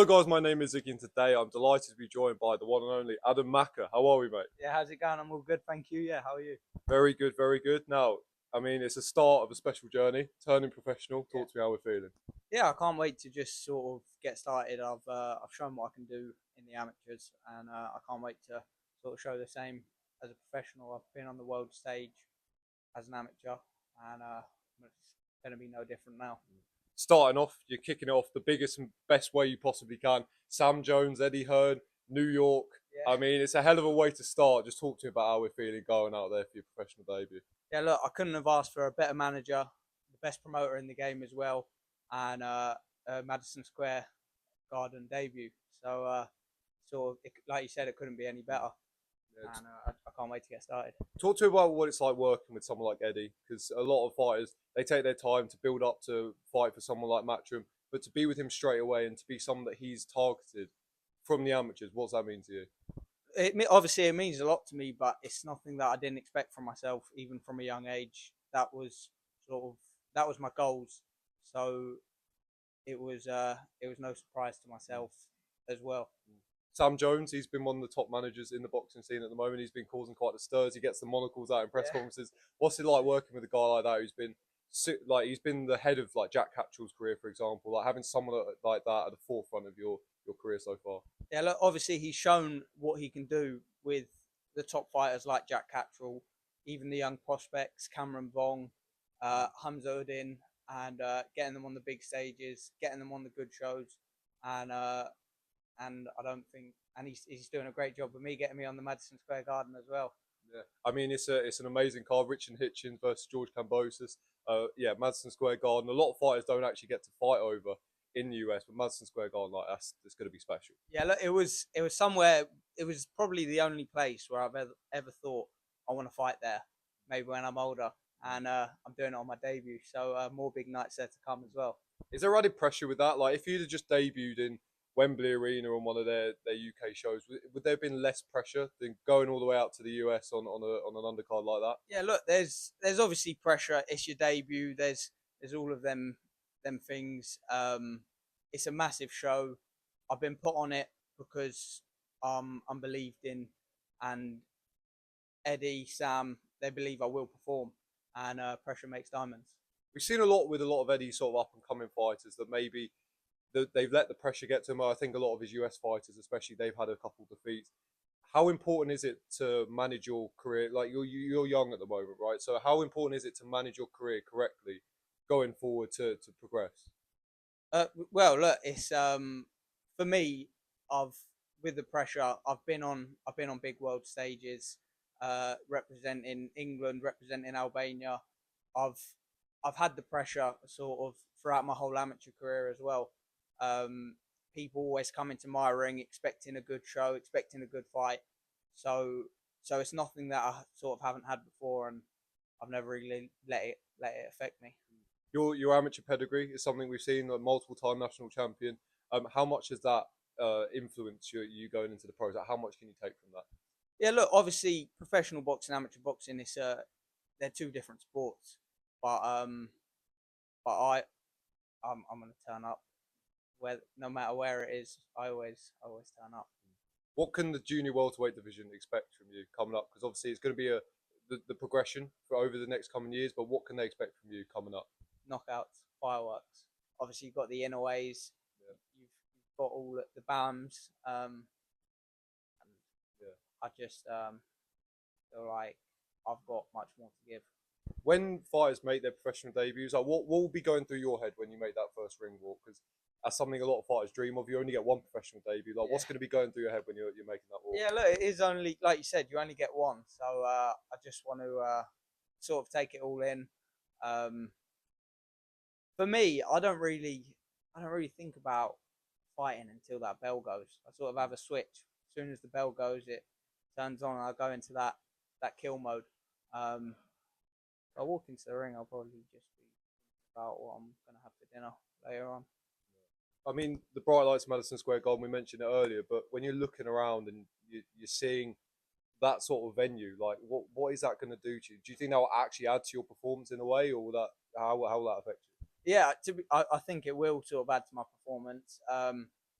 Hello guys, my name is Ziggy and today I'm delighted to be joined by the one and only Adam Maca. How are we, mate? Yeah, how's it going? I'm all good, thank you. Yeah, how are you? Very good, very good. Now, it's a start of a special journey, turning professional. Yeah, Talk to me how we're feeling. yeah, I can't wait to just sort of get started. I've shown what I can do in the amateurs, and I can't wait to sort of show the same as a professional. I've been on the world stage as an amateur, and it's going to be no different now. Starting off, you're kicking it off the biggest and best way you possibly can. Sam Jones, Eddie Hearn, New York. Yeah, It's a hell of a way to start. Just talk to me about how we're feeling going out there for your professional debut. yeah. Look, I couldn't have asked for a better manager, the best promoter in the game as well, and Madison Square Garden debut. So like you said, it couldn't be any better. Yeah, And I can't wait to get started. talk to me about what it's like working with someone like Eddie, because a lot of fighters they take their time to build up to fight for someone like Matchroom, but to be with him straight away and to be someone that he's targeted from the amateurs, what does that mean to you? Obviously it means a lot to me, but it's nothing that I didn't expect from myself, even from a young age. That was my goals. So it was no surprise to myself as well. Sam Jones, he's been one of the top managers in the boxing scene at the moment. He's been causing quite the stirs. He gets the monocles out in press Yeah. conferences. What's it like working with a guy like that who's been he's been the head of like Jack Catchell's career, for example, like having someone like that at the forefront of your career so far? Yeah, look, obviously he's shown what he can do with the top fighters like Jack Cattrall, even the young prospects, Cameron Vong, Hamza Udin, and getting them on the big stages, getting them on the good shows, and I don't think, and he's doing a great job with me getting me on the Madison Square Garden as well. Yeah, it's an amazing card. Richard Hitchins versus George Kambosos. Yeah, Madison Square Garden. A lot of fighters don't actually get to fight over in the US, but Madison Square Garden, like that's it's going to be special. Yeah, look, it was somewhere. It was probably the only place where I've ever thought I want to fight there. Maybe when I'm older, and I'm doing it on my debut, so more big nights there to come as well. Is there added pressure with that? Like, if you'd have just debuted in Wembley Arena on one of their UK shows, would there have been less pressure than going all the way out to the US on an undercard like that? Yeah, look, there's obviously pressure. It's your debut. There's all of them things. It's a massive show. I've been put on it because I'm believed in, and Eddie, Sam, they believe I will perform, and pressure makes diamonds. We've seen a lot with a lot of Eddie's sort of up and coming fighters that maybe they've let the pressure get to him. I think a lot of his US fighters, especially, they've had a couple of defeats. How important is it to manage your career? Like you're young at the moment, right? So how important is it to manage your career correctly going forward to progress? Well, look, it's for me. I've with the pressure. I've been on big world stages, representing England, representing Albania. I've I've had the pressure sort of throughout my whole amateur career as well. Um, People always come into my ring expecting a good show, expecting a good fight. So it's nothing that I sort of haven't had before, and I've never really let it affect me. Your amateur pedigree is something we've seen, a multiple time national champion. How much has that influenced you going into the pros? Like, how much can you take from that? Yeah, look, obviously, professional boxing, amateur boxing is they're two different sports, but but I'm gonna turn up where no matter where it is. I always turn up. What can the junior welterweight division expect from you coming up? Because obviously it's going to be the progression for over the next coming years. But what can they expect from you coming up? Knockouts, fireworks. Obviously, you've got the inner ways. Yeah, You've got all the BAMs. And yeah. I just feel like I've got much more to give. When fighters make their professional debuts, like what will be going through your head when you make that first ring walk? Because that's something a lot of fighters dream of. You only get one professional debut. Like, Yeah. what's going to be going through your head when you're making that walk? Yeah, look, it is only like you said, you only get one, so I just want to sort of take it all in. Um, for me, I don't really think about fighting until that bell goes. I sort of have a switch. As soon as the bell goes, it turns on, and I go into that kill mode. Um, I walk into the ring, I'll probably just be about what I'm gonna have for dinner later on. The bright lights of Madison Square Garden, we mentioned it earlier, but when you're looking around and you're seeing that sort of venue, like what is that going to do to you? Do you think that will actually add to your performance in a way, or will how will that affect you? Yeah, I think it will sort of add to my performance.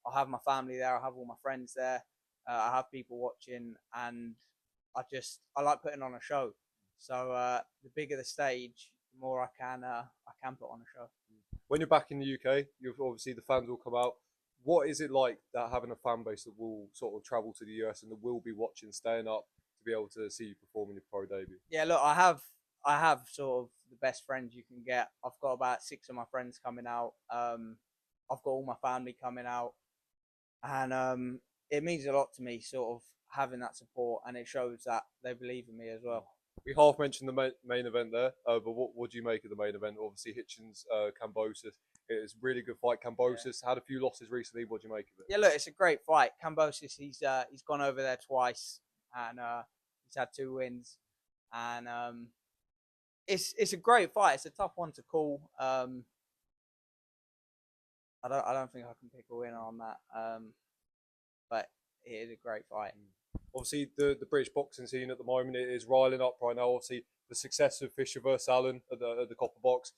I'll have my family there. I'll have all my friends there. I have people watching, and I like putting on a show. So the bigger the stage, the more I can put on a show. When you're back in the UK, you've obviously the fans will come out. What is it like that having a fan base that will sort of travel to the US and that will be watching, staying up to be able to see you perform in your pro debut? Yeah, look, I have sort of the best friends you can get. I've got about 6 of my friends coming out. I've got all my family coming out, and it means a lot to me, sort of having that support, and it shows that they believe in me as well. We half mentioned the main event there, but what do you make of the main event? Obviously, Hitchins, Kambosos. It was a really good fight. Kambosos had a few losses recently. What do you make of it? Yeah, look, it's a great fight. Kambosos, he's gone over there twice, and he's had 2 wins, and it's a great fight. It's a tough one to call. I don't think I can pick a winner on that. But it is a great fight. Obviously, the British boxing scene at the moment is riling up right now. Obviously, the success of Fisher versus Allen at the Copper Box.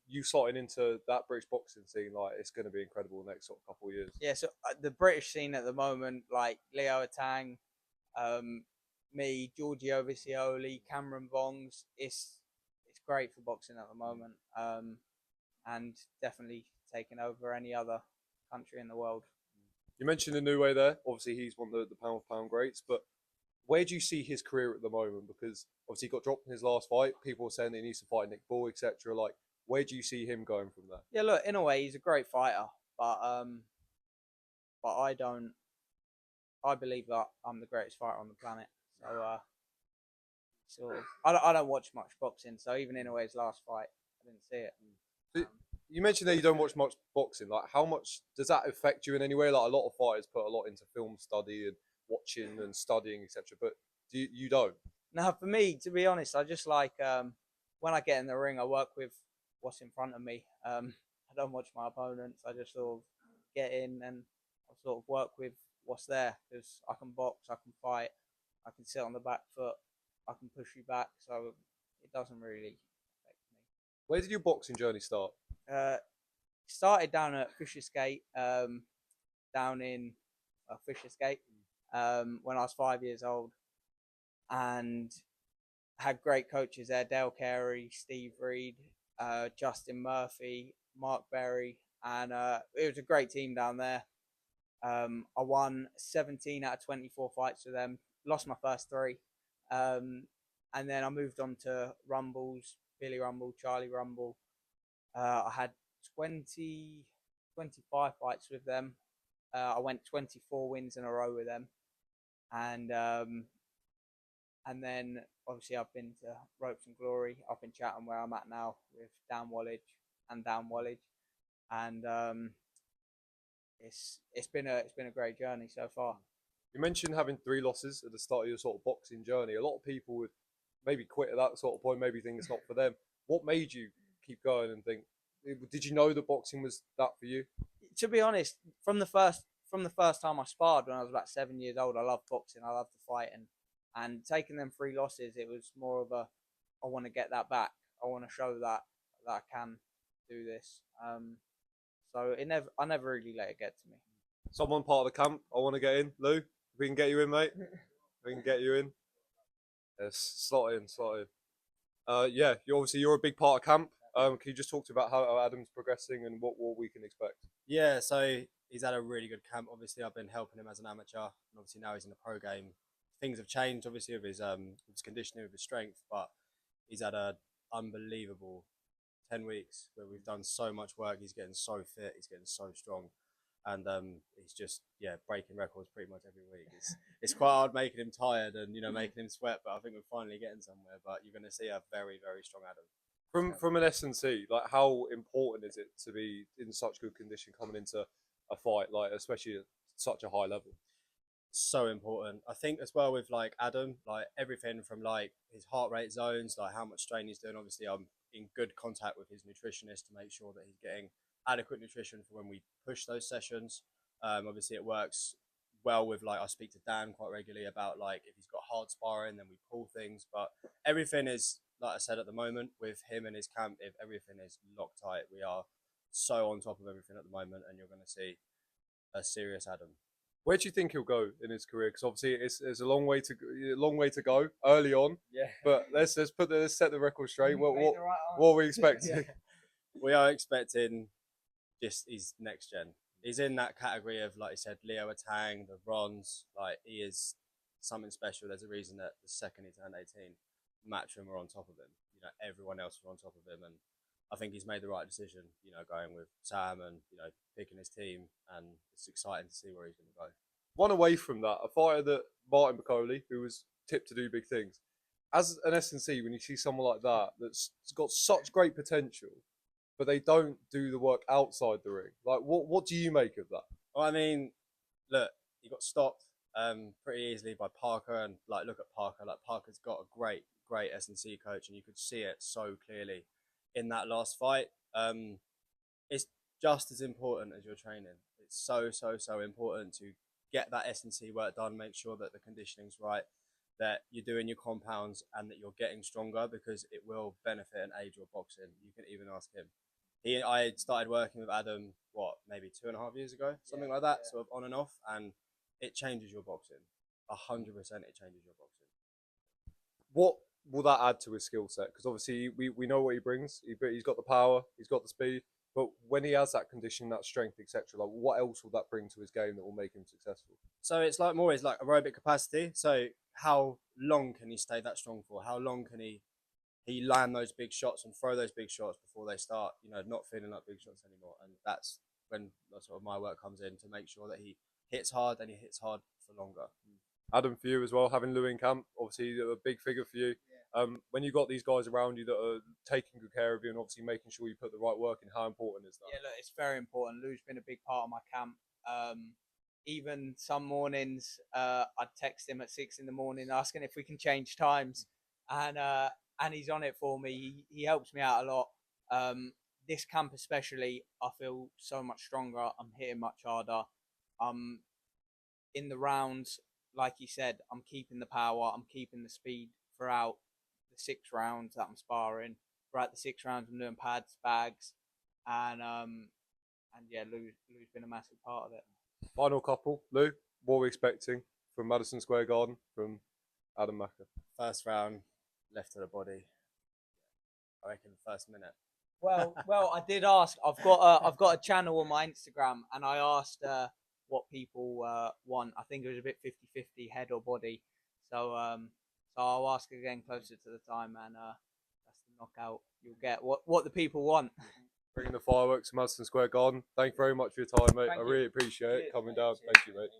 You slotting into that British boxing scene, like it's going to be incredible the next sort of couple of years. Yeah, so the British scene at the moment, like Leo Atang, me, Giorgio Visioli, Cameron Bongs, it's great for boxing at the moment, and definitely taking over any other country in the world. You mentioned the new way there. Obviously, he's one of the pound for pound greats. But where do you see his career at the moment? Because obviously, he got dropped in his last fight. People are saying that he needs to fight Nick Bull, etc. Like, where do you see him going from there? Yeah, look, in a way, he's a great fighter, but I don't. I believe that I'm the greatest fighter on the planet. So, I don't watch much boxing. So even in a way, his last fight, I didn't see it. So you mentioned that you don't watch much boxing. Like, how much does that affect you in any way? Like, a lot of fighters put a lot into film study and watching and studying, etc. But you don't? Now, for me, to be honest, I just like when I get in the ring, I work with what's in front of me. I don't watch my opponents. I just sort of get in and I sort of work with what's there because I can box, I can fight, I can sit on the back foot, I can push you back. So it doesn't really affect me. Where did your boxing journey start? Started down at Fisher's Gate, down in Fisher's Gate, when I was 5 years old, and had great coaches there: Dale Carey, Steve Reed, Justin Murphy, Mark Berry, and it was a great team down there. I won 17 out of 24 fights with them. Lost my first 3, and then I moved on to Rumbles, Billy Rumble, Charlie Rumble. I had 20, 25 fights with them. I went 24 wins in a row with them, and then obviously I've been to Ropes and Glory up in Chatham where I'm at now with Dan Wallage, and it's been a great journey so far. You mentioned having 3 losses at the start of your sort of boxing journey. A lot of people would maybe quit at that sort of point, maybe think it's not for them. What made you keep going and think? Did you know that boxing was that for you? To be honest, from the first time I sparred when I was about 7 years old, I loved boxing. I loved the fighting, and taking them 3 losses, it was more of a I want to get that back. I want to show that I can do this. So I never really let it get to me. Someone part of the camp. I want to get in, Lou. If we can get you in, mate. We can get you in. Yes, slot in. Yeah, you're a big part of camp. Can you just talk to about how Adam's progressing and what we can expect? Yeah, so he's had a really good camp. Obviously, I've been helping him as an amateur, and obviously now he's in the pro game. Things have changed, obviously, with his conditioning, with his strength, but he's had an unbelievable 10 weeks where we've done so much work. He's getting so fit, he's getting so strong, and he's just breaking records pretty much every week. It's quite hard making him tired and making him sweat, but I think we're finally getting somewhere. But you're going to see a very, very strong Adam. From an S&C, like how important is it to be in such good condition coming into a fight, like especially at such a high level? So important. I think as well with like Adam, like everything from like his heart rate zones, like how much strain he's doing. Obviously, I'm in good contact with his nutritionist to make sure that he's getting adequate nutrition for when we push those sessions. Obviously, it works well with like I speak to Dan quite regularly about like if he's got hard sparring, then we pull things. But everything is like I said at the moment with him and his camp. If everything is locked tight, we are so on top of everything at the moment, and you're going to see a serious Adam. Where do you think he'll go in his career? Because obviously it's a long way to go early on. Yeah. But let's set the record straight. What Made the right what are we expecting? Yeah. We are expecting just his next gen. He's in that category of, like you said, Leo Atang, the Rons. Like, he is something special. There's a reason that the second he turned 18, Matchroom were on top of him. You know, everyone else was on top of him, and I think he's made the right decision. You know, going with Sam and picking his team, and it's exciting to see where he's going to go. One away from that, a fighter that Martin Bacoli, who was tipped to do big things. As an S&C, when you see someone like that that's got such great potential, but they don't do the work outside the ring, like what do you make of that? Well, I mean, look, he got stopped pretty easily by Parker, and like, look at Parker. Like, Parker's got a great S&C coach, and you could see it so clearly in that last fight. It's just as important as your training. It's so important to get that S&C work done, make sure that the conditioning's right, that you're doing your compounds, and that you're getting stronger, because it will benefit and aid your boxing. You can even ask him. I started working with Adam, maybe 2.5 years ago, something like that, sort of on and off, and it changes your boxing. 100% it changes your boxing. What will that add to his skill set? Because obviously we know what he brings. He's got the power, he's got the speed, but when he has that conditioning, that strength, etc., like what else will that bring to his game that will make him successful? So it's like more is like aerobic capacity. So how long can he stay that strong for? How long can he land those big shots and throw those big shots before they start, not feeling like big shots anymore? And that's when sort of my work comes in, to make sure that he hits hard, and he hits hard for longer. Adam, for you as well, having Lou in camp, obviously a big figure for you. Yeah. When you got these guys around you that are taking good care of you and obviously making sure you put the right work in, how important is that? Yeah, look, it's very important. Lou's been a big part of my camp. Even some mornings, I'd text him at 6 in the morning asking if we can change times, and he's on it for me. He helps me out a lot. This camp especially, I feel so much stronger. I'm hitting much harder. In the rounds, like you said, I'm keeping the power. I'm keeping the speed throughout the 6 rounds that I'm sparring. Throughout the 6 rounds, I'm doing pads, bags, and yeah, Lou's been a massive part of it. Final couple, Lou, what are we expecting from Madison Square Garden from Adam Maca? First round, left to the body. I reckon first minute. Well, I did ask. I've got a channel on my Instagram, and I asked what people want. I think it was a bit 50-50, head or body. So I'll ask again closer to the time, and that's the knockout. You'll get what the people want. Bringing the fireworks to Madison Square Garden. Thank you very much for your time, mate. Thank I you. really appreciate it Cheers, coming mate. down. Cheers. Thank you, mate.